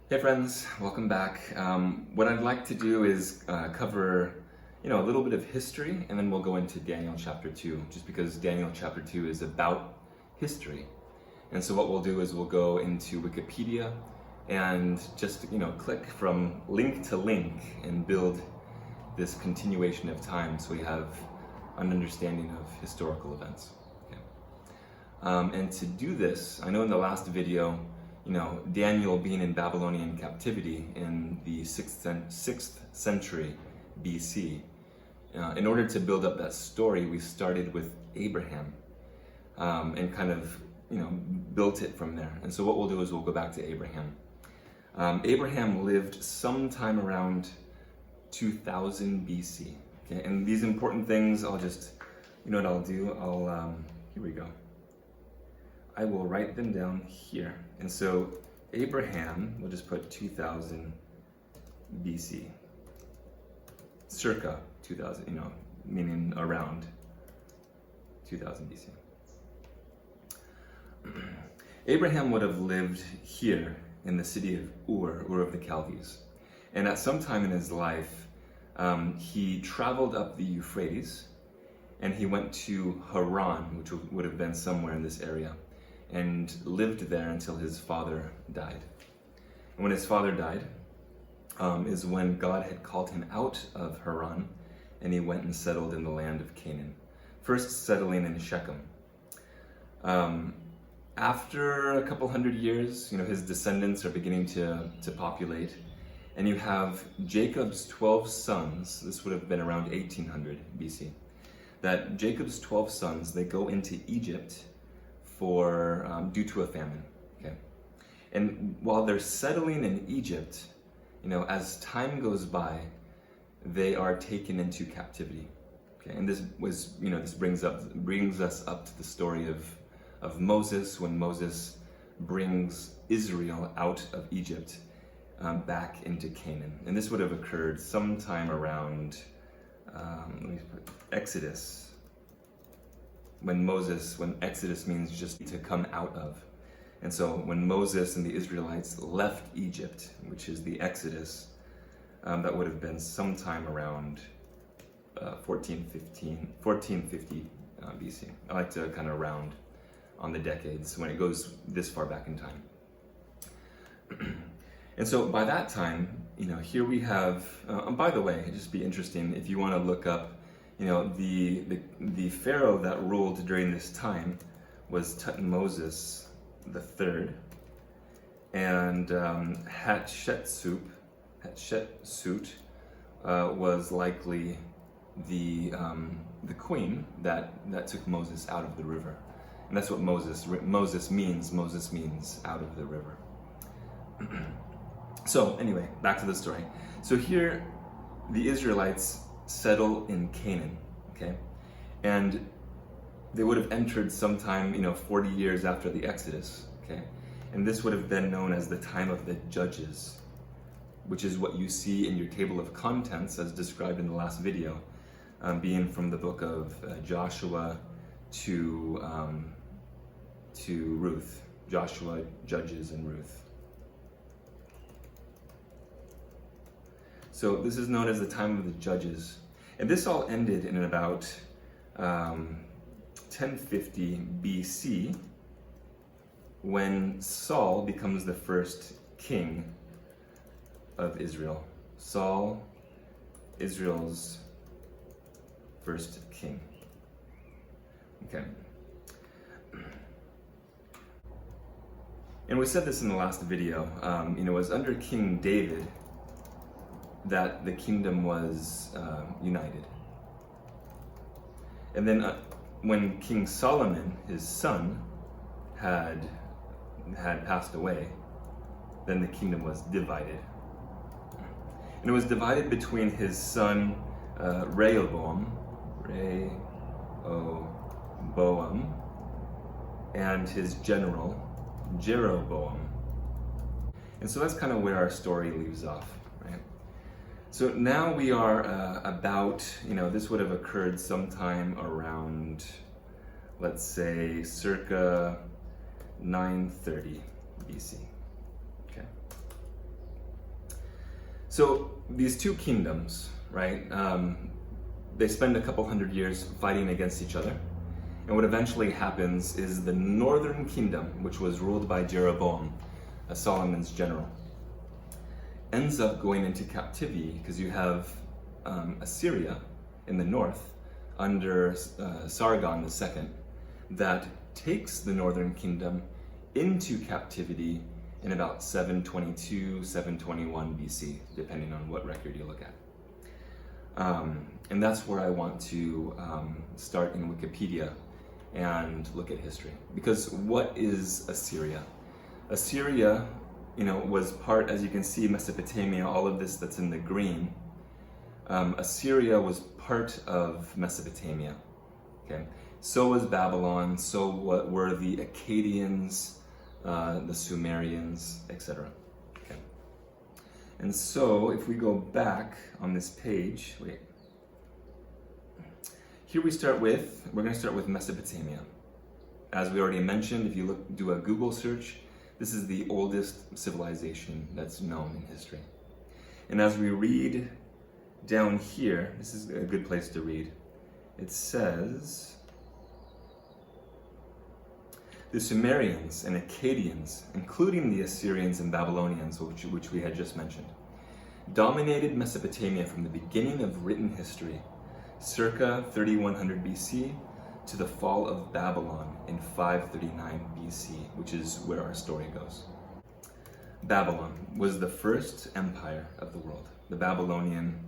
Hey friends, welcome back. What I'd like to do is cover, a little bit of history, and then we'll go into Daniel chapter 2, just because Daniel chapter 2 is about history. And so what we'll do is we'll go into Wikipedia and just, click from link to link and build this continuation of time so we have an understanding of historical events. Okay. And to do this, I know in the last video, Daniel being in Babylonian captivity in the 6th century BC. In order to build up that story, we started with Abraham and kind of, built it from there. And so what we'll do is we'll go back to Abraham. Abraham lived sometime around 2000 BC. Okay, and these important things, I'll just, what I'll do? Here we go. I will write them down here. And so Abraham, we'll just put 2000 BC. Circa 2000, meaning around 2000 BC. Abraham would have lived here in the city of Ur of the Chaldees. And at some time in his life, he traveled up the Euphrates and he went to Haran, which would have been somewhere in this area, and lived there until his father died. And when his father died, is when God had called him out of Haran, and he went and settled in the land of Canaan, first settling in Shechem. After a couple hundred years, his descendants are beginning to populate, and you have Jacob's 12 sons. This would have been around 1800 BC. That Jacob's 12 sons, they go into Egypt due to a famine. Okay, and while they're settling in Egypt, as time goes by, they are taken into captivity. Okay, and this brings us up to the story of Moses, when Moses brings Israel out of Egypt back into Canaan, and this would have occurred sometime around Exodus. When Exodus means just to come out of. And so when Moses and the Israelites left Egypt, which is the Exodus, that would have been sometime around 1450 BC. I like to kind of round on the decades when it goes this far back in time. And so by that time, here we have, by the way, it'd just be interesting if you want to look up, the pharaoh that ruled during this time was Tutmosis III, and Hatshepsut was likely the queen that took Moses out of the river, and that's what Moses means. Moses means out of the river. So anyway, back to the story. So here, the Israelites settle in Canaan, okay? And they would have entered sometime, 40 years after the Exodus, okay? And this would have been known as the time of the Judges, which is what you see in your table of contents as described in the last video, being from the book of Joshua to Ruth. Joshua, Judges, and Ruth. So this is known as the time of the Judges. And this all ended in about 1050 BC, when Saul becomes the first king of Israel. Saul, Israel's first king. Okay. And we said this in the last video, it was under King David that the kingdom was united. And then when King Solomon, his son, had passed away, then the kingdom was divided. And it was divided between his son Rehoboam, and his general Jeroboam. And so that's kind of where our story leaves off, right? So now we are about, this would have occurred sometime around, let's say, circa 930 BC. Okay. So these two kingdoms, right, they spend a couple hundred years fighting against each other. And what eventually happens is the northern kingdom, which was ruled by Jeroboam, Solomon's general, ends up going into captivity because you have Assyria in the north under Sargon II that takes the northern kingdom into captivity in about 722, 721 BC, depending on what record you look at. And that's where I want to start in Wikipedia and look at history. Because what is Assyria? Assyria, was part, as you can see, Mesopotamia, all of this that's in the green. Assyria was part of Mesopotamia. Okay, so was Babylon. So were the Akkadians, the Sumerians, etc. Okay, and so if we go back on this page, here we're going to start with Mesopotamia. As we already mentioned, if you do a Google search, this is the oldest civilization that's known in history. And as we read down here, this is a good place to read. It says, the Sumerians and Akkadians, including the Assyrians and Babylonians, which we had just mentioned, dominated Mesopotamia from the beginning of written history, circa 3100 BC, to the fall of Babylon in 539 BC, which is where our story goes. Babylon was the first empire of the world, the Babylonian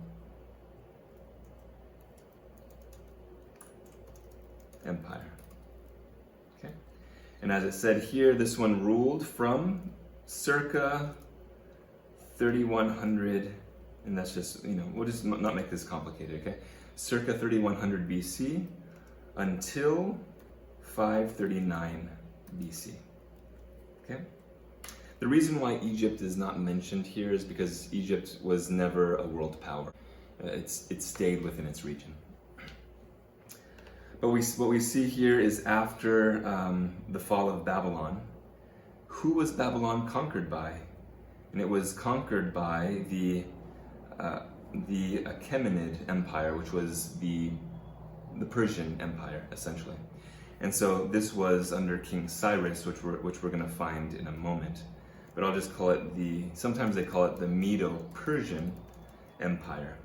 Empire. Okay, and as it said here, this one ruled from circa 3100, and that's just, we'll just not make this complicated, okay? Circa 3100 BC until 539 BC. Okay? The reason why Egypt is not mentioned here is because Egypt was never a world power. It stayed within its region. But what we see here is after the fall of Babylon, who was Babylon conquered by? And it was conquered by the Achaemenid Empire, which was the Persian Empire, essentially. And so this was under King Cyrus, which we're going to find in a moment. But I'll just call it sometimes they call it the Medo-Persian Empire,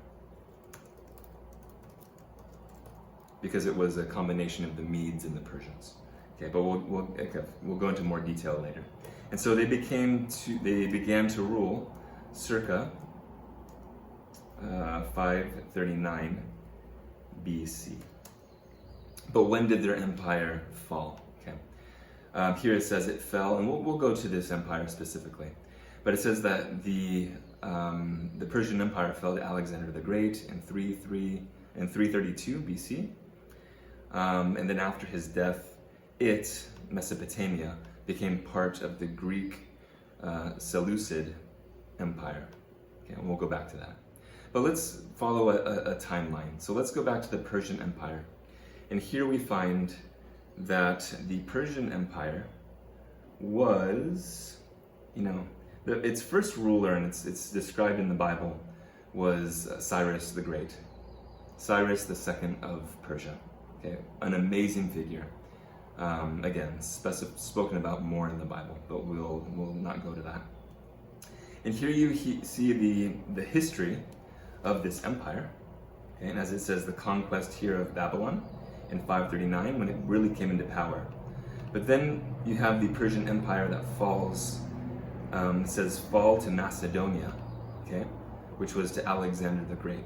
because it was a combination of the Medes and the Persians. Okay, but we'll go into more detail later. And so they began to rule circa 539 BC. But when did their empire fall? Okay, here it says it fell, and we'll go to this empire specifically. But it says that the Persian Empire fell to Alexander the Great in 332 BC. And then after his death, Mesopotamia, became part of the Greek Seleucid Empire. Okay, and we'll go back to that. But let's follow a timeline. So let's go back to the Persian Empire. And here we find that the Persian Empire was, its first ruler, and it's described in the Bible, was Cyrus the Great. Cyrus II of Persia. Okay, an amazing figure. Again, spoken about more in the Bible, but we'll not go to that. And here you see the history of this empire. Okay, and as it says, the conquest here of Babylon in 539, when it really came into power. But then you have the Persian Empire that falls. It says fall to Macedonia, okay, which was to Alexander the Great.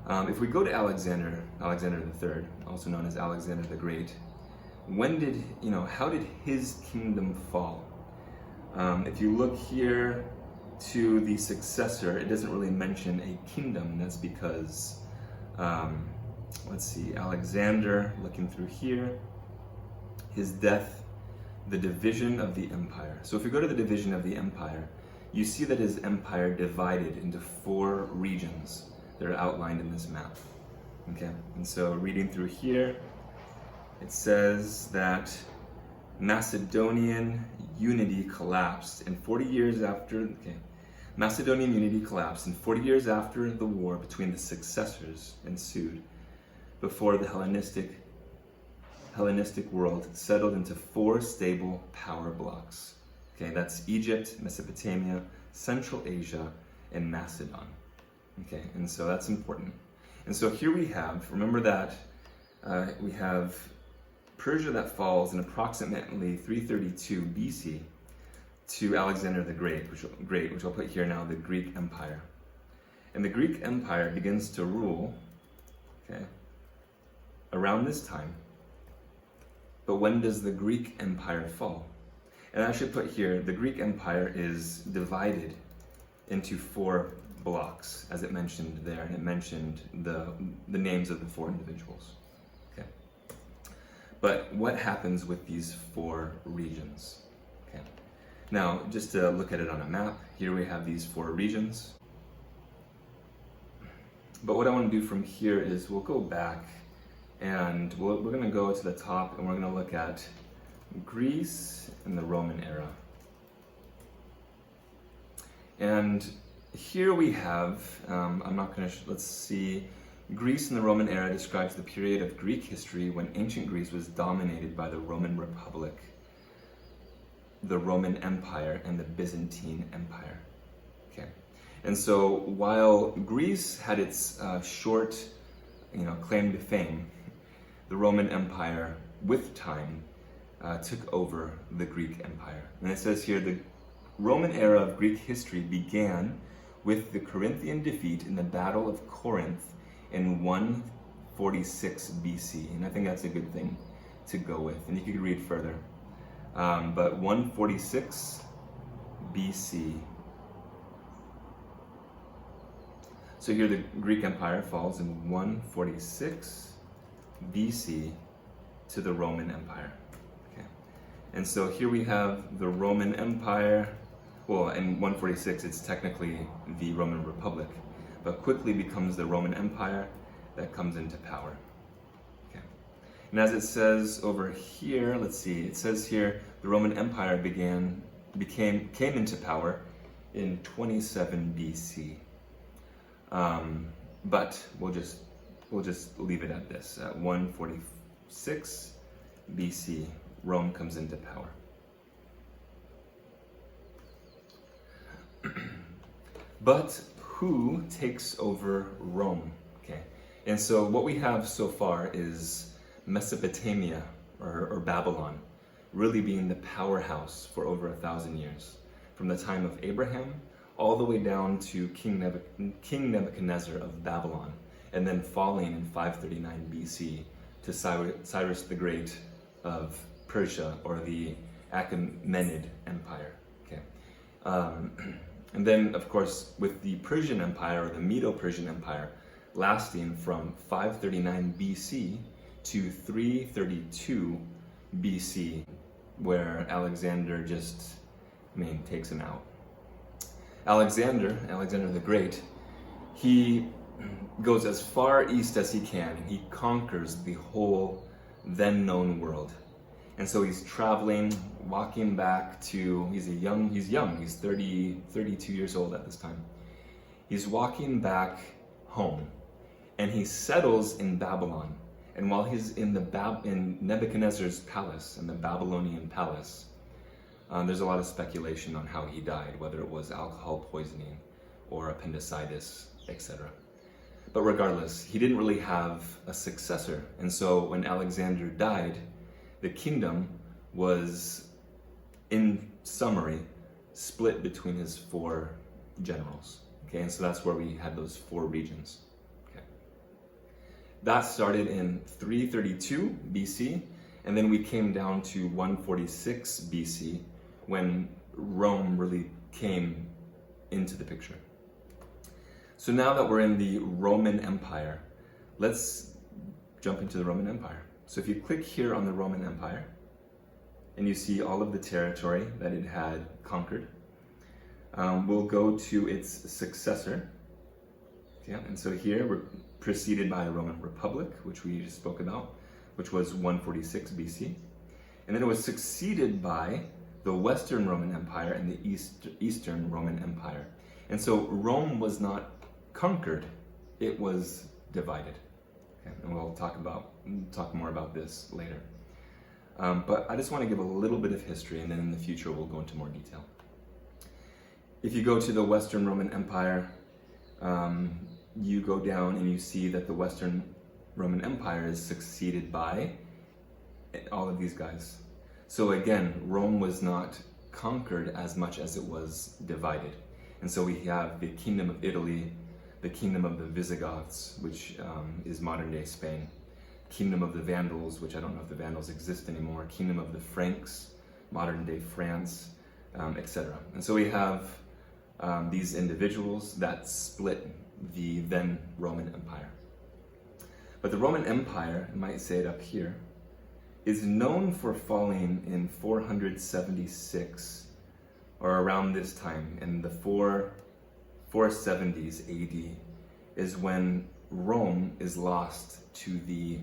If we go to Alexander III, also known as Alexander the Great, how did his kingdom fall? If you look here to the successor, it doesn't really mention a kingdom, and that's because, let's see, Alexander, looking through here, his death, the division of the empire. So if you go to the division of the empire, you see that his empire divided into 4 regions that are outlined in this map. Okay, and so reading through here, it says that Macedonian unity collapsed, and 40 years after, Macedonian unity collapsed, and 40 years after the war between the successors ensued, before the Hellenistic world settled into 4 stable power blocks. Okay, that's Egypt, Mesopotamia, Central Asia, and Macedon. Okay, and so that's important. And so here we have, remember that we have Persia that falls in approximately 332 BC to Alexander the Great, which I'll put here now, the Greek Empire. And the Greek Empire begins to rule, okay, around this time. But when does the Greek Empire fall? And I should put here, the Greek Empire is divided into 4 blocks, as it mentioned there, and it mentioned the names of the 4 individuals. Okay. But what happens with these 4 regions? Okay. Now, just to look at it on a map, here we have these 4 regions. But what I want to do from here is we'll go back and we're going to go to the top and we're going to look at Greece in the Roman era. And here we have, let's see, Greece in the Roman era describes the period of Greek history when ancient Greece was dominated by the Roman Republic, the Roman Empire, and the Byzantine Empire. Okay, and so while Greece had its short, claim to fame, the Roman Empire, with time, took over the Greek Empire. And it says here, the Roman era of Greek history began with the Corinthian defeat in the Battle of Corinth in 146 BC. And I think that's a good thing to go with. And you could read further. But 146 BC. So here the Greek Empire falls in 146 BC to the Roman Empire. Okay. And so here we have the Roman Empire. Well, in 146 it's technically the Roman Republic, but quickly becomes the Roman Empire that comes into power. Okay. And as it says over here, let's see, it says here the Roman Empire came into power in 27 BC. But we'll just leave it at this. At 146 BC, Rome comes into power. But who takes over Rome? Okay, and so what we have so far is Mesopotamia or Babylon really being the powerhouse for over 1,000 years, from the time of Abraham all the way down to King Nebuchadnezzar of Babylon, and then falling in 539 BC to Cyrus the Great of Persia, or the Achaemenid Empire. Okay. And then, of course, with the Persian Empire, or the Medo-Persian Empire, lasting from 539 BC to 332 BC, where Alexander takes him out. Alexander the Great, he goes as far east as he can, and he conquers the whole then known world. And so he's traveling, walking back to, he's young, he's 32 years old at this time. He's walking back home, and he settles in Babylon. And while he's in Nebuchadnezzar's palace, in the Babylonian palace, there's a lot of speculation on how he died, whether it was alcohol poisoning or appendicitis, etc. But regardless, he didn't really have a successor. And so when Alexander died, the kingdom was, in summary, split between his 4 generals. Okay, and so that's where we had those 4 regions. Okay. That started in 332 BC, and then we came down to 146 BC, when Rome really came into the picture. So now that we're in the Roman Empire, let's jump into the Roman Empire. So if you click here on the Roman Empire, and you see all of the territory that it had conquered, we'll go to its successor. Yeah, and so here we're preceded by the Roman Republic, which we just spoke about, which was 146 BC. And then it was succeeded by the Western Roman Empire and the Eastern Roman Empire. And so Rome was not conquered, it was divided. Okay? And we'll talk more about this later. But I just want to give a little bit of history, and then in the future we'll go into more detail. If you go to the Western Roman Empire, you go down and you see that the Western Roman Empire is succeeded by all of these guys. So again, Rome was not conquered as much as it was divided. And so we have the Kingdom of Italy, the Kingdom of the Visigoths, which is modern day Spain, Kingdom of the Vandals, which I don't know if the Vandals exist anymore, Kingdom of the Franks, modern day France, etc. And so we have these individuals that split the then Roman Empire. But the Roman Empire, I might say it up here, is known for falling in 476, or around this time, in the 470s AD, is when Rome is lost to the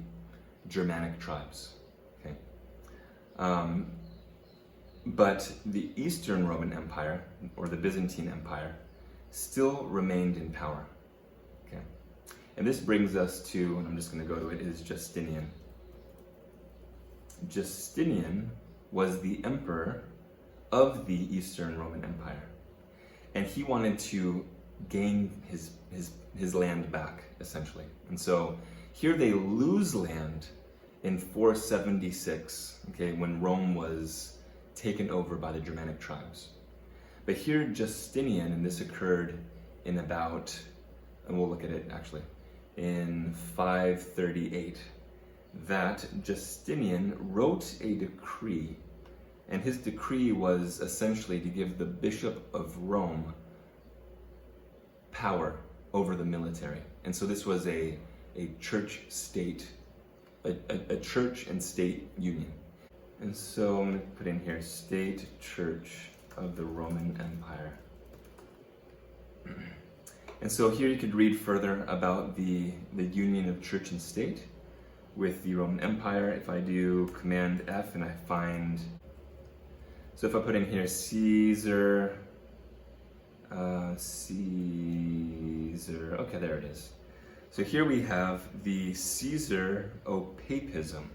Germanic tribes. Okay? But the Eastern Roman Empire, or the Byzantine Empire, still remained in power. Okay? And this brings us to, and I'm just going to go to it, is Justinian. Justinian was the emperor of the Eastern Roman Empire. And he wanted to gain his land back, essentially. And so here they lose land in 476, okay, when Rome was taken over by the Germanic tribes. But here Justinian, and this occurred in about, and we'll look at it actually, in 538, that Justinian wrote a decree, and his decree was essentially to give the Bishop of Rome power over the military. And so this was a church-state, a church and state union. And so I'm going to put in here, State Church of the Roman Empire. And so here you could read further about the union of church and state with the Roman Empire. If I do Command F and I find, so if I put in here Caesar, okay, there it is. So here we have the Caesar-papism,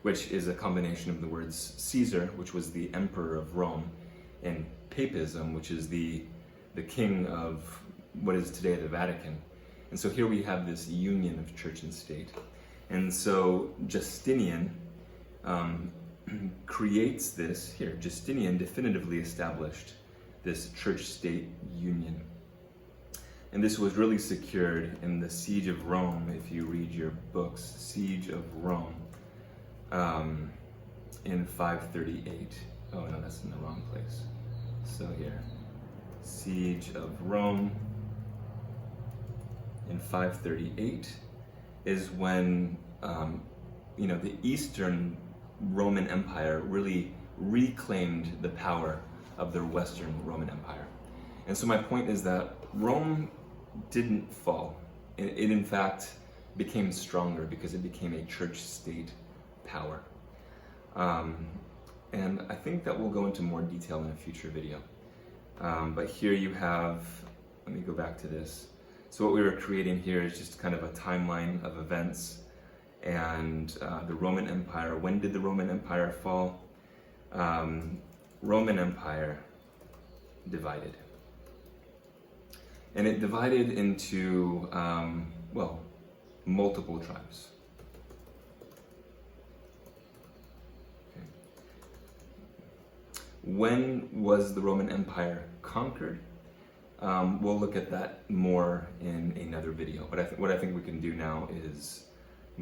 which is a combination of the words Caesar, which was the emperor of Rome, and papism, which is the king of what is today the Vatican. And so here we have this union of church and state. And so Justinian creates this here. Justinian definitively established this church-state union. And this was really secured in the Siege of Rome, if you read your books, Siege of Rome, in 538. Oh no, that's in the wrong place. So here, Siege of Rome in 538 is when the Eastern Roman Empire really reclaimed the power of the Western Roman Empire. And so my point is that Rome didn't fall. It in fact became stronger because it became a church-state power. And I think that we'll go into more detail in a future video. But here you have, let me go back to this. So what we were creating here is just kind of a timeline of events and the Roman Empire. When did the Roman Empire fall? Roman Empire divided. And it divided into, multiple tribes. Okay. When was the Roman Empire conquered? We'll look at that more in another video. But what I think we can do now is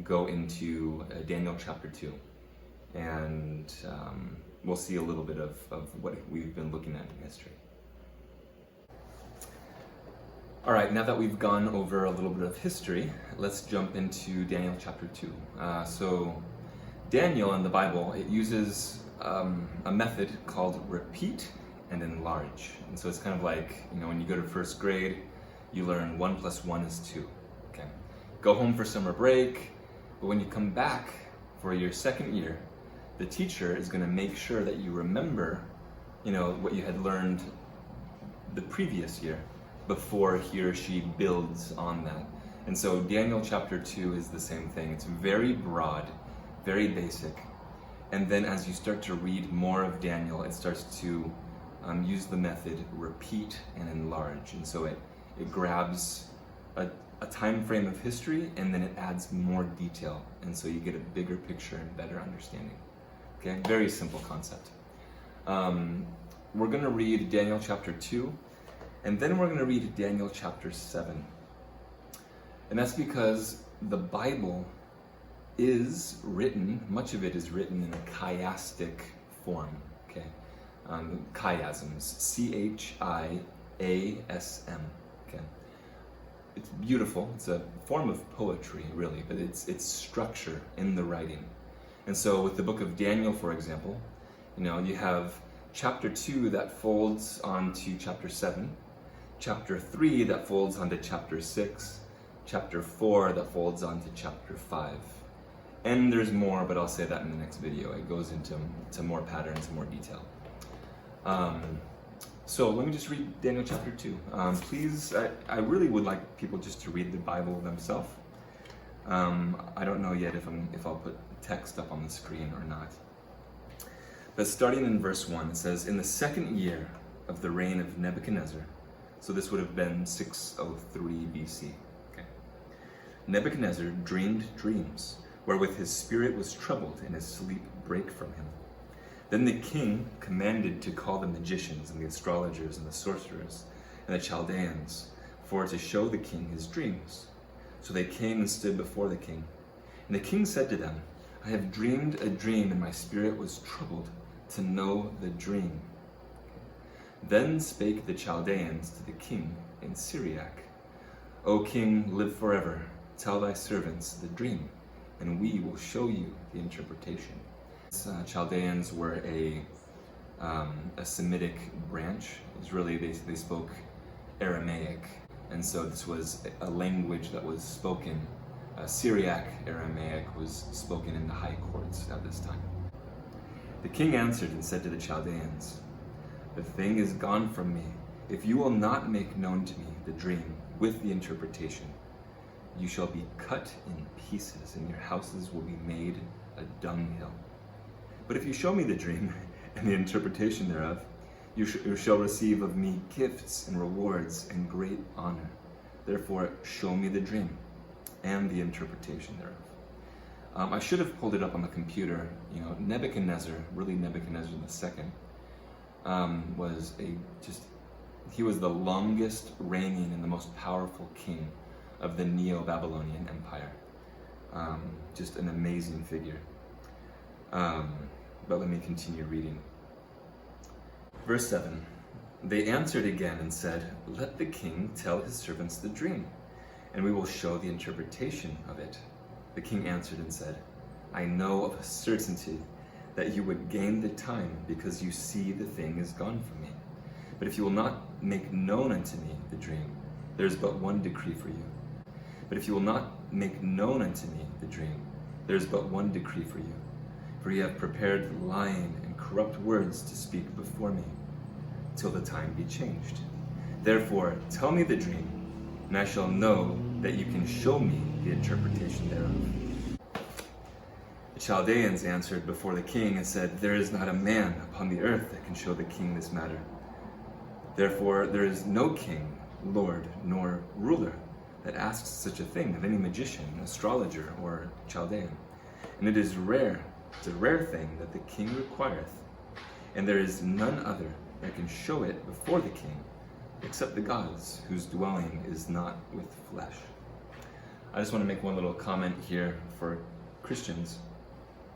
go into Daniel chapter 2. And we'll see a little bit of what we've been looking at in history. All right, now that we've gone over a little bit of history, let's jump into Daniel chapter 2. So Daniel in the Bible, it uses a method called repeat and enlarge. And so it's kind of like, when you go to first grade, you learn 1 + 1 is 2. Okay. Go home for summer break, but when you come back for your second year, the teacher is going to make sure that you remember, what you had learned the previous year. before he or she builds on that. And so Daniel chapter 2 is the same thing. It's very broad, very basic. And then as you start to read more of Daniel, it starts to use the method repeat and enlarge. And so it grabs a time frame of history, and then it adds more detail. And so you get a bigger picture and better understanding. Okay, very simple concept. We're going to read Daniel chapter 2, and then we're going to read Daniel chapter 7. And that's because the Bible is written, much of it is written in a chiastic form, okay? Chiasms, C-H-I-A-S-M, okay? It's beautiful. It's a form of poetry, really, but it's structure in the writing. And so with the book of Daniel, for example, you have chapter 2 that folds onto chapter 7, chapter 3 that folds onto chapter 6, chapter 4 that folds onto chapter 5. And there's more, but I'll say that in the next video. It goes into more patterns, more detail. So let me just read Daniel chapter 2. Please, I really would like people just to read the Bible themselves. I don't know yet if I'll put text up on the screen or not. But starting in verse 1, it says, "In the second year of the reign of Nebuchadnezzar," so this would have been 603 BC. Okay. "Nebuchadnezzar dreamed dreams, wherewith his spirit was troubled, and his sleep brake from him. Then the king commanded to call the magicians and the astrologers and the sorcerers and the Chaldeans, for to show the king his dreams. So they came and stood before the king. And the king said to them, I have dreamed a dream, and my spirit was troubled to know the dream. Then spake the Chaldeans to the king in Syriac, O king, live forever. Tell thy servants the dream, and we will show you the interpretation." Chaldeans were a Semitic branch. It was really, they spoke Aramaic, and so this was a language that was spoken. Syriac Aramaic was spoken in the high courts at this time. The king answered and said to the Chaldeans, "The thing is gone from me. If you will not make known to me the dream with the interpretation, you shall be cut in pieces, and your houses will be made a dunghill. But if you show me the dream and the interpretation thereof, you shall receive of me gifts and rewards and great honor. Therefore, show me the dream and the interpretation thereof." I should have pulled it up on the computer. Nebuchadnezzar, really Nebuchadnezzar II, he was the longest reigning and the most powerful king of the Neo-Babylonian Empire. Just an amazing figure. But let me continue reading. Verse 7, "They answered again and said, Let the king tell his servants the dream, and we will show the interpretation of it. The king answered and said, I know of a certainty that you would gain the time, because you see the thing is gone from me. But if you will not make known unto me the dream, there is but one decree for you. But if you will not make known unto me the dream, there is but one decree for you. For ye have prepared lying and corrupt words to speak before me, till the time be changed. Therefore tell me the dream, and I shall know that you can show me the interpretation thereof." The Chaldeans answered before the king and said, "There is not a man upon the earth that can show the king this matter. Therefore there is no king, lord, nor ruler that asks such a thing of any magician, astrologer, or Chaldean. And it is it's a rare thing that the king requireth, and there is none other that can show it before the king, except the gods, whose dwelling is not with flesh." I just want to make one little comment here for Christians.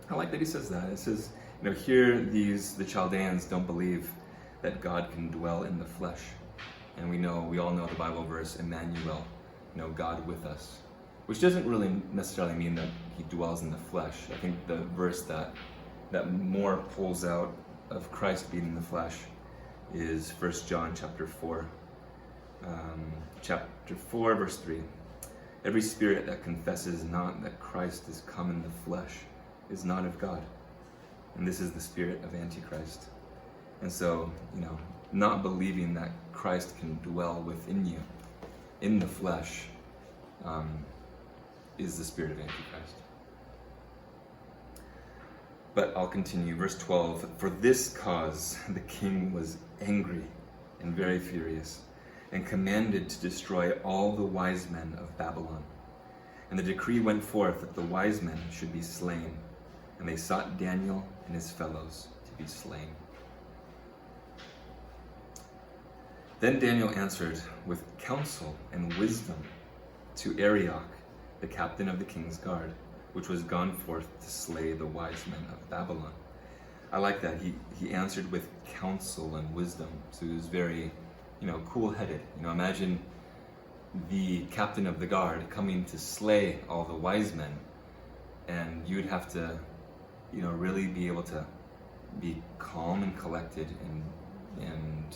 I like that he says that. It says, here the Chaldeans don't believe that God can dwell in the flesh. And we all know the Bible verse, Emmanuel, God with us. Which doesn't really necessarily mean that he dwells in the flesh. I think the verse that more pulls out of Christ being in the flesh is 1 John chapter 4. Chapter 4, verse 3. "Every spirit that confesses not that Christ is come in the flesh is not of God. And this is the spirit of Antichrist." And so, not believing that Christ can dwell within you in the flesh, is the spirit of Antichrist. But I'll continue. Verse 12, for this cause the king was angry and very furious, and commanded to destroy all the wise men of Babylon. And the decree went forth that the wise men should be slain, and they sought Daniel and his fellows to be slain. Then Daniel answered with counsel and wisdom to Arioch, the captain of the king's guard, which was gone forth to slay the wise men of Babylon. I like that. He answered with counsel and wisdom. So he was very, cool-headed. Imagine the captain of the guard coming to slay all the wise men, and you'd have to, really be able to be calm and collected and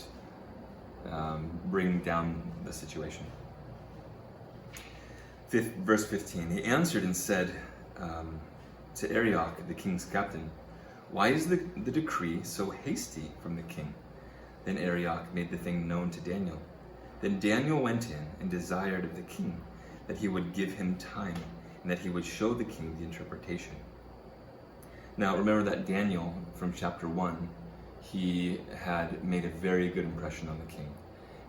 bring down the situation. Verse 15, he answered and said to Arioch, the king's captain, why is the decree so hasty from the king? Then Arioch made the thing known to Daniel. Then Daniel went in and desired of the king that he would give him time, and that he would show the king the interpretation. Now remember that Daniel, from chapter 1, he had made a very good impression on the king.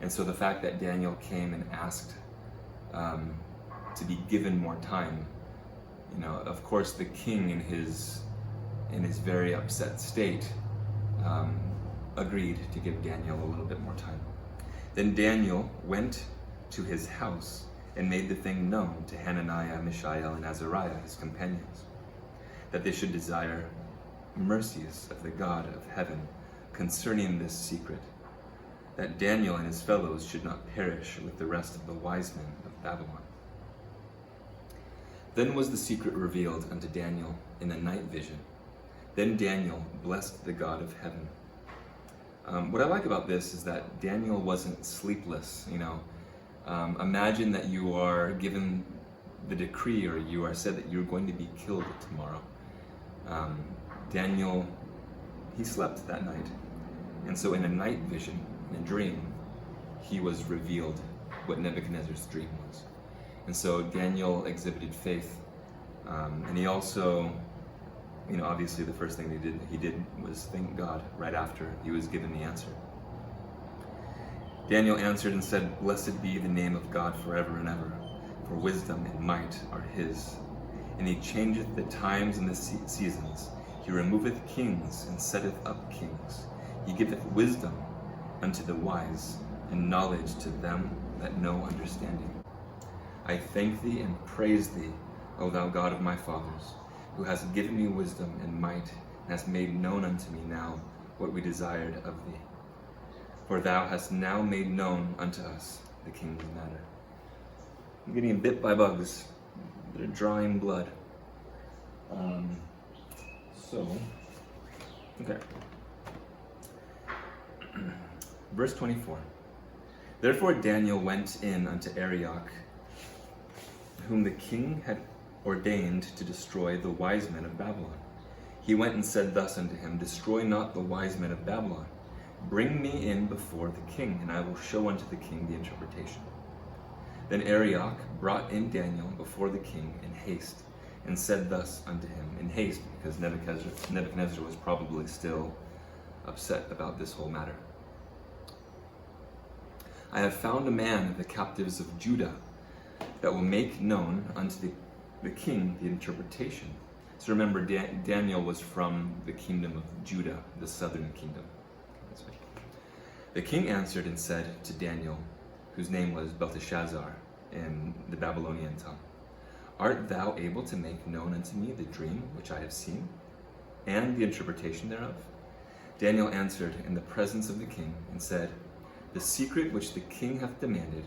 And so the fact that Daniel came and asked to be given more time, of course the king in his very upset state agreed to give Daniel a little bit more time. Then Daniel went to his house and made the thing known to Hananiah, Mishael, and Azariah, his companions, that they should desire mercies of the God of heaven concerning this secret, that Daniel and his fellows should not perish with the rest of the wise men of Babylon. Then was the secret revealed unto Daniel in a night vision. Then Daniel blessed the God of heaven. What I like about this is that Daniel wasn't sleepless. Imagine that you are given the decree, or you are said that you're going to be killed tomorrow. Daniel, he slept that night. And so in a night vision, in a dream, he was revealed what Nebuchadnezzar's dream was. And so Daniel exhibited faith. And he also, obviously the first thing he did was thank God right after he was given the answer. Daniel answered and said, blessed be the name of God forever and ever, for wisdom and might are his. And he changeth the times and the seasons. He removeth kings and setteth up kings. He giveth wisdom unto the wise, and knowledge to them that know understanding. I thank thee and praise thee, O thou God of my fathers, who hast given me wisdom and might, and hast made known unto me now what we desired of thee. For thou hast now made known unto us the king's matter. I'm getting bit by bugs. They're drawing blood. Okay. Verse 24. Therefore Daniel went in unto Arioch, whom the king had ordained to destroy the wise men of Babylon. He went and said thus unto him, destroy not the wise men of Babylon. Bring me in before the king, and I will show unto the king the interpretation. Then Arioch brought in Daniel before the king in haste, and said thus unto him, in haste, because Nebuchadnezzar was probably still upset about this whole matter. I have found a man of the captives of Judah that will make known unto the king the interpretation. So remember, Daniel was from the kingdom of Judah, the southern kingdom. The king answered and said to Daniel, whose name was Belteshazzar in the Babylonian tongue, art thou able to make known unto me the dream which I have seen, and the interpretation thereof? Daniel answered in the presence of the king and said, the secret which the king hath demanded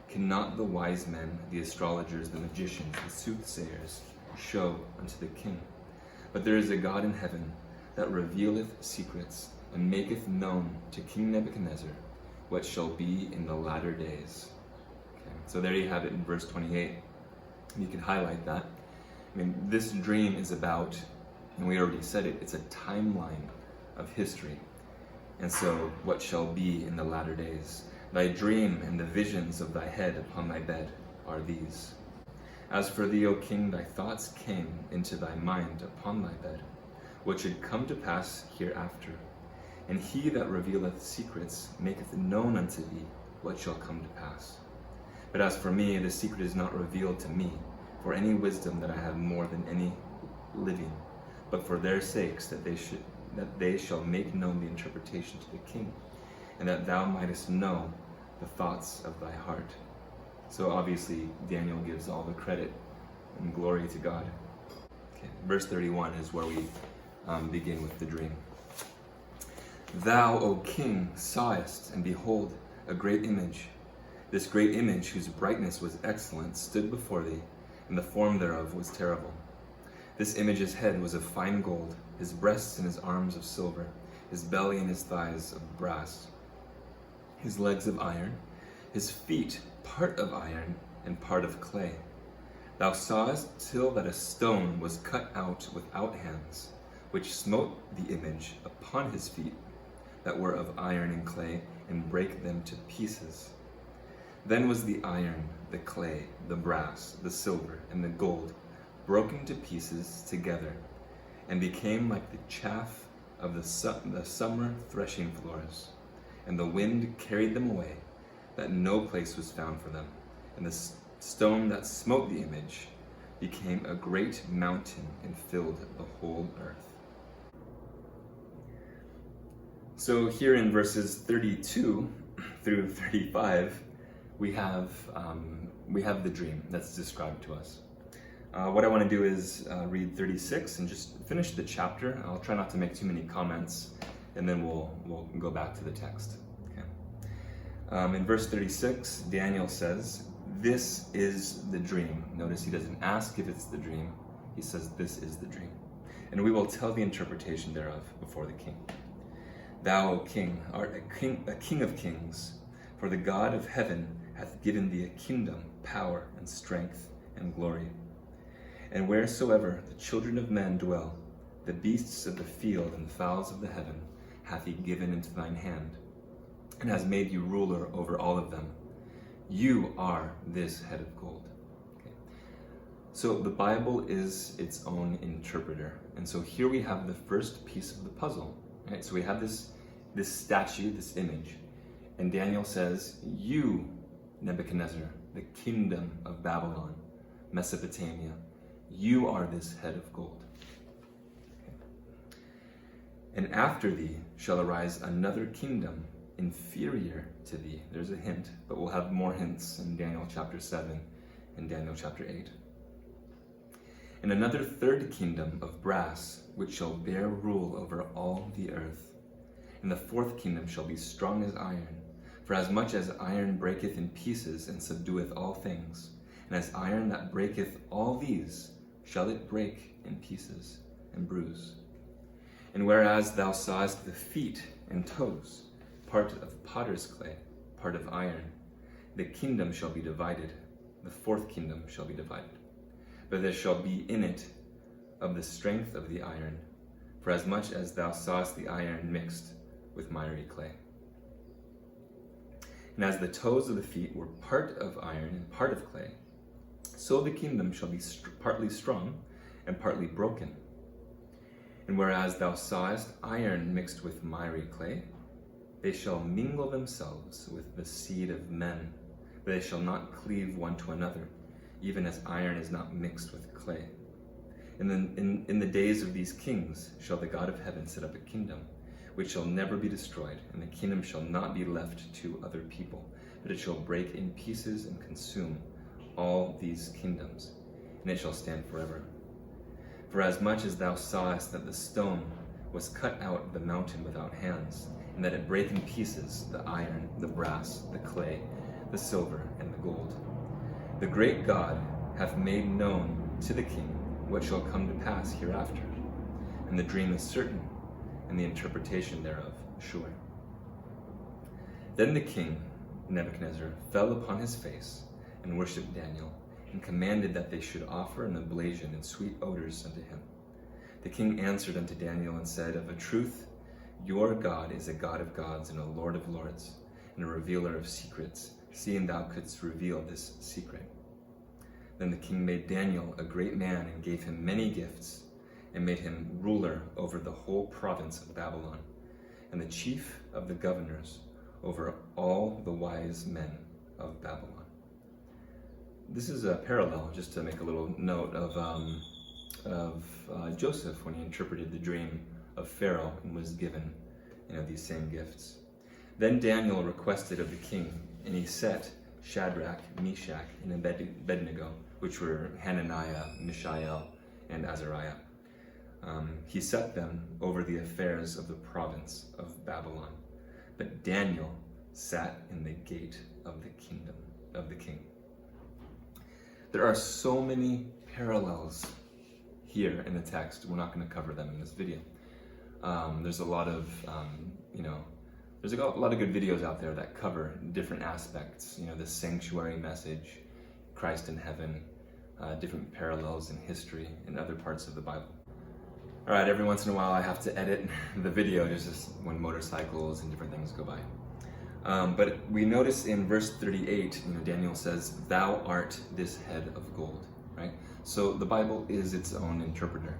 cannot the wise men, the astrologers, the magicians, the soothsayers show unto the king. But there is a God in heaven that revealeth secrets, and maketh known to King Nebuchadnezzar what shall be in the latter days. Okay, so there you have it in verse 28. You can highlight that. This dream is about, and we already said it, it's a timeline of history. And so what shall be in the latter days? Thy dream and the visions of thy head upon thy bed are these. As for thee, O king, thy thoughts came into thy mind upon thy bed, what should come to pass hereafter. And he that revealeth secrets maketh known unto thee what shall come to pass. But as for me, the secret is not revealed to me, for any wisdom that I have more than any living, but for their sakes that they shall make known the interpretation to the king, and that thou mightest know the thoughts of thy heart. So obviously Daniel gives all the credit and glory to God. Okay, verse 31 is where we begin with the dream. Thou, O king, sawest, and behold, a great image. This great image, whose brightness was excellent, stood before thee, and the form thereof was terrible. This image's head was of fine gold, his breasts and his arms of silver, his belly and his thighs of brass, his legs of iron, his feet part of iron and part of clay. Thou sawest till that a stone was cut out without hands, which smote the image upon his feet, that were of iron and clay, and brake them to pieces. Then was the iron, the clay, the brass, the silver, and the gold broken to pieces together, and became like the chaff of the summer threshing floors. And the wind carried them away, that no place was found for them. And the stone that smote the image became a great mountain and filled the whole earth. So here in verses 32 through 35, we have the dream that's described to us. What I want to do is read 36 and just finish the chapter. I'll try not to make too many comments, and then we'll go back to the text. Okay. In verse 36, Daniel says, "This is the dream." Notice he doesn't ask if it's the dream. He says, "This is the dream. And we will tell the interpretation thereof before the king. Thou, O king, art a king of kings, for the God of heaven hath given thee a kingdom, power, and strength, and glory. And wheresoever the children of men dwell, the beasts of the field and the fowls of the heaven hath he given into thine hand, and has made you ruler over all of them. You are this head of gold." Okay. So the Bible is its own interpreter. And so here we have the first piece of the puzzle. Right? So we have this statue, this image, and Daniel says, "You, Nebuchadnezzar, the kingdom of Babylon, Mesopotamia, you are this head of gold. Okay. And after thee shall arise another kingdom inferior to thee." There's a hint, but we'll have more hints in Daniel chapter 7 and Daniel chapter 8. "And another third kingdom of brass, which shall bear rule over all the earth. And the fourth kingdom shall be strong as iron. For as much as iron breaketh in pieces and subdueth all things, and as iron that breaketh all these, shall it break in pieces and bruise. And whereas thou sawest the feet and toes, part of potter's clay, part of iron, the kingdom shall be divided, the fourth kingdom shall be divided. But there shall be in it of the strength of the iron, for as much as thou sawest the iron mixed with miry clay. And as the toes of the feet were part of iron and part of clay, so the kingdom shall be partly strong and partly broken. And whereas thou sawest iron mixed with miry clay, they shall mingle themselves with the seed of men, but they shall not cleave one to another, even as iron is not mixed with clay. And then in the days of these kings shall the God of heaven set up a kingdom, which shall never be destroyed, and the kingdom shall not be left to other people, but it shall break in pieces and consume all these kingdoms, and it shall stand forever. For as much as thou sawest that the stone was cut out of the mountain without hands, and that it brake in pieces the iron, the brass, the clay, the silver, and the gold, the great God hath made known to the king what shall come to pass hereafter, and the dream is certain, and the interpretation thereof sure. Then the king, Nebuchadnezzar, fell upon his face, and worshipped Daniel, and commanded that they should offer an oblation and sweet odors unto him. The king answered unto Daniel and said, Of a truth, Your God is a God of gods and a Lord of lords, and a revealer of secrets, seeing thou couldst reveal this secret. Then the king made Daniel a great man and gave him many gifts, and made him ruler over the whole province of Babylon, and the chief of the governors over all the wise men of Babylon. This is a parallel, just to make a little note, of Joseph when he interpreted the dream of Pharaoh and was given, these same gifts. Then Daniel requested of the king, and he set Shadrach, Meshach, and Abednego, which were Hananiah, Mishael, and Azariah. He set them over the affairs of the province of Babylon. But Daniel sat in the gate of the kingdom of the king. There are so many parallels here in the text. We're not going to cover them in this video. There's a lot of, there's a lot of good videos out there that cover different aspects, the sanctuary message, Christ in heaven, different parallels in history and other parts of the Bible. All right, every once in a while I have to edit the video just when motorcycles and different things go by. But we notice in verse 38, Daniel says, "Thou art this head of gold," right? So the Bible is its own interpreter,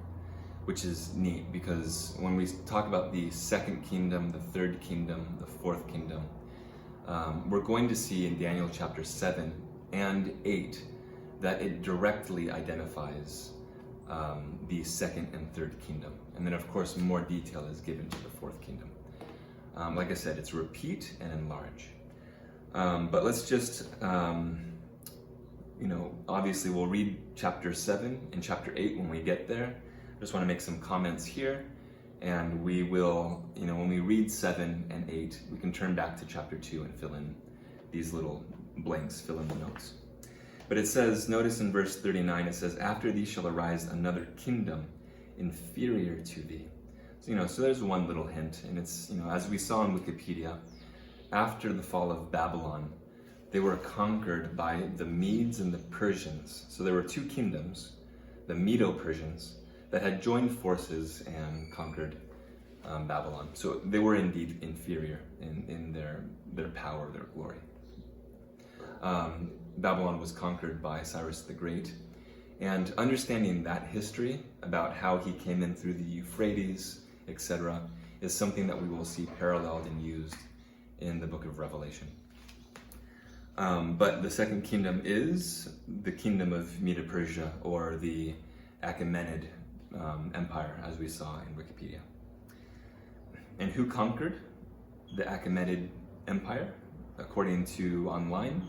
which is neat because when we talk about the second kingdom, the third kingdom, the fourth kingdom, we're going to see in Daniel chapter 7 and 8 that it directly identifies the second and third kingdom. And then of course more detail is given to the fourth kingdom. Like I said, it's repeat and enlarge. But let's just, obviously we'll read chapter 7 and chapter 8 when we get there. I just want to make some comments here, and we will, when we read 7 and 8, we can turn back to chapter 2 and fill in these little blanks, fill in the notes. But it says, notice in verse 39, it says, "After thee shall arise another kingdom inferior to thee." So there's one little hint, and it's, as we saw in Wikipedia, after the fall of Babylon, they were conquered by the Medes and the Persians. So there were two kingdoms, the Medo-Persians, that had joined forces and conquered Babylon. So they were indeed inferior in their power, their glory. Babylon was conquered by Cyrus the Great, and understanding that history about how he came in through the Euphrates, etc., is something that we will see paralleled and used in the book of Revelation. But the second kingdom is the kingdom of Medo-Persia, or the Achaemenid Empire, as we saw in Wikipedia. And who conquered the Achaemenid Empire? According to online,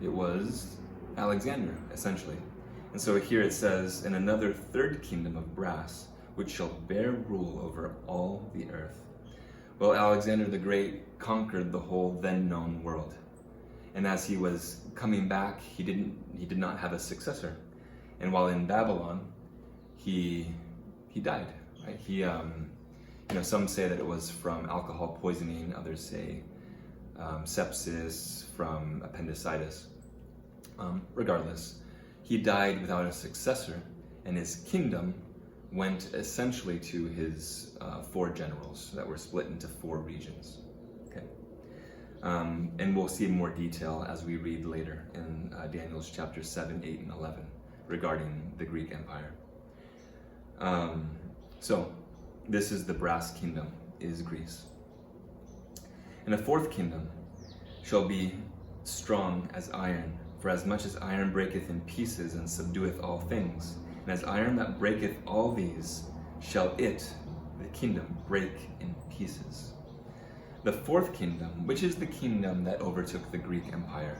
it was Alexander, essentially. And so here it says, "And another third kingdom of brass, which shall bear rule over all the earth." Well, Alexander the Great conquered the whole then known world. And as he was coming back, he did not have a successor. And while in Babylon, he died, right? He, some say that it was from alcohol poisoning, others say sepsis, from appendicitis. Regardless, he died without a successor, and his kingdom went essentially to his 4 generals that were split into 4 regions. Okay, and we'll see more detail as we read later in Daniel's chapter 7, 8, and 11 regarding the Greek Empire. So this is the brass kingdom, is Greece. And a fourth kingdom shall be strong as iron, for as much as iron breaketh in pieces and subdueth all things, and as iron that breaketh all these, shall it, the kingdom, break in pieces. The fourth kingdom, which is the kingdom that overtook the Greek Empire,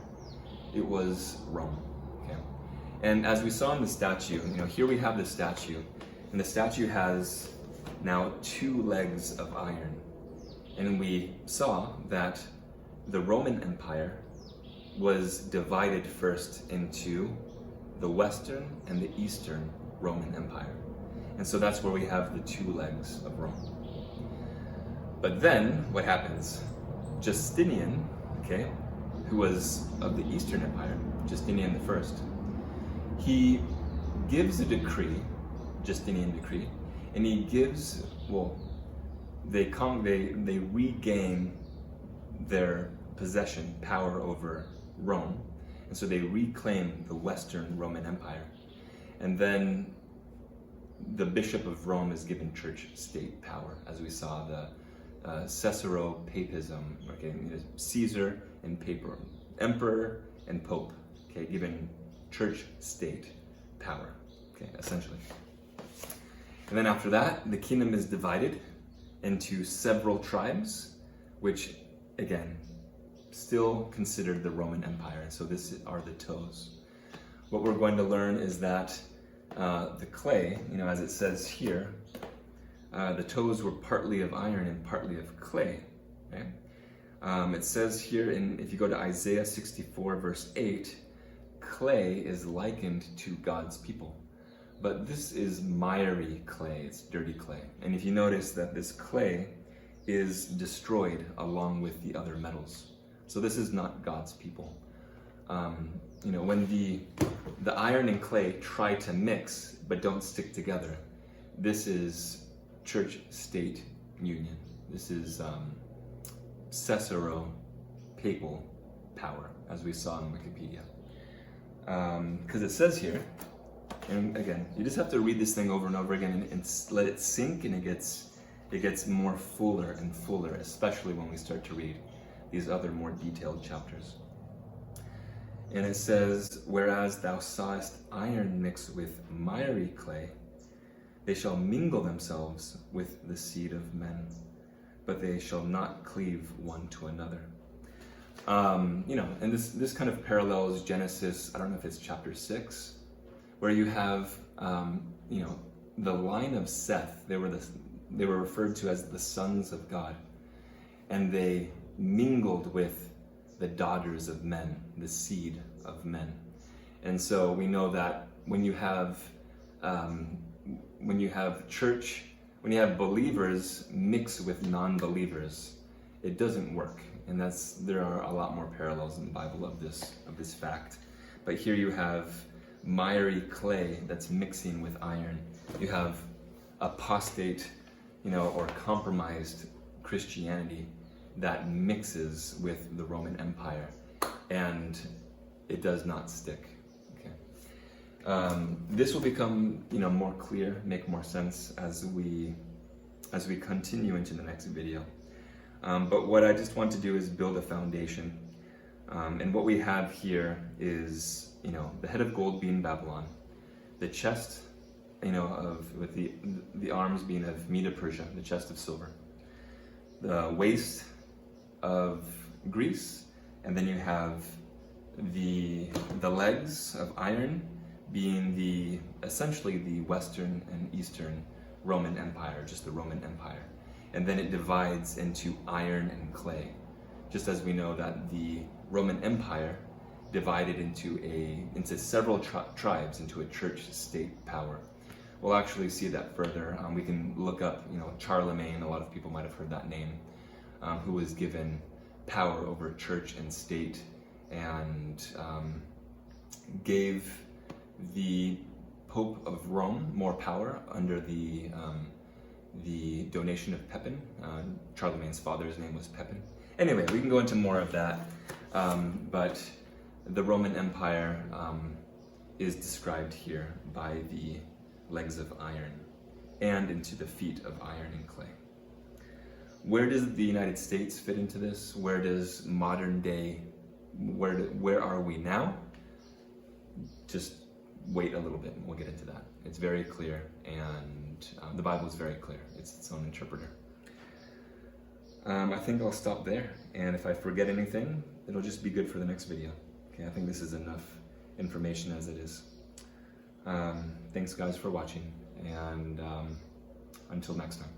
it was Rome. Okay? And as we saw in the statue, here we have the statue, and the statue has now 2 legs of iron. And we saw that the Roman Empire was divided first into the Western and the Eastern Roman Empire. And so that's where we have the 2 legs of Rome. But then what happens? Justinian, okay, who was of the Eastern Empire, Justinian the First, he gives a decree, Justinian decree, and he gives, they regain their possession, power over Rome, and so they reclaim the Western Roman Empire. And then the Bishop of Rome is given church-state power, as we saw the Caesaro-Papism, okay, Caesar and paper, emperor and pope, okay, given church-state power, okay, essentially. And then after that, the kingdom is divided into several tribes, which, again, still considered the Roman Empire. So this are the toes. What we're going to learn is that the clay, as it says here, the toes were partly of iron and partly of clay. Okay? It says here, if you go to Isaiah 64, verse 8, clay is likened to God's people. But this is miry clay, it's dirty clay. And if you notice that this clay is destroyed along with the other metals. So this is not God's people. When the iron and clay try to mix but don't stick together, this is church-state union. This is Caesaro-papal power, as we saw in Wikipedia. Because it says here, and again, you just have to read this thing over and over again and let it sink, and it gets more fuller and fuller, especially when we start to read these other more detailed chapters. And it says, whereas thou sawest iron mixed with miry clay, they shall mingle themselves with the seed of men, but they shall not cleave one to another. And this kind of parallels Genesis, I don't know if it's chapter 6, where you have, the line of Seth. They were referred to as the sons of God, and they mingled with the daughters of men, the seed of men. And so we know that when you have believers mix with non-believers, it doesn't work. And there are a lot more parallels in the Bible of this fact. But here you have miry clay that's mixing with iron. You have apostate, or compromised Christianity that mixes with the Roman Empire, and it does not stick. Okay. This will become, more clear, make more sense as we continue into the next video. But what I just want to do is build a foundation, and what we have here is, the head of gold being Babylon, the chest, with the arms being of Medo Persia, the chest of silver, the waist of Greece, and then you have the legs of iron being essentially the Western and Eastern Roman Empire, just the Roman Empire. And then it divides into iron and clay, just as we know that the Roman Empire divided into several tribes, into a church-state power. We'll actually see that further. We can look up, Charlemagne. A lot of people might have heard that name, who was given power over church and state, and gave the Pope of Rome more power under the donation of Pepin. Charlemagne's father's name was Pepin. Anyway, we can go into more of that, but the Roman Empire is described here by the legs of iron and into the feet of iron and clay. Where does the United States fit into this? Where does modern day, where are we now? Just wait a little bit and we'll get into that. It's very clear, and the Bible is very clear. It's its own interpreter. I think I'll stop there, and if I forget anything, it'll just be good for the next video. Okay, I think this is enough information as it is. Thanks guys for watching, and until next time.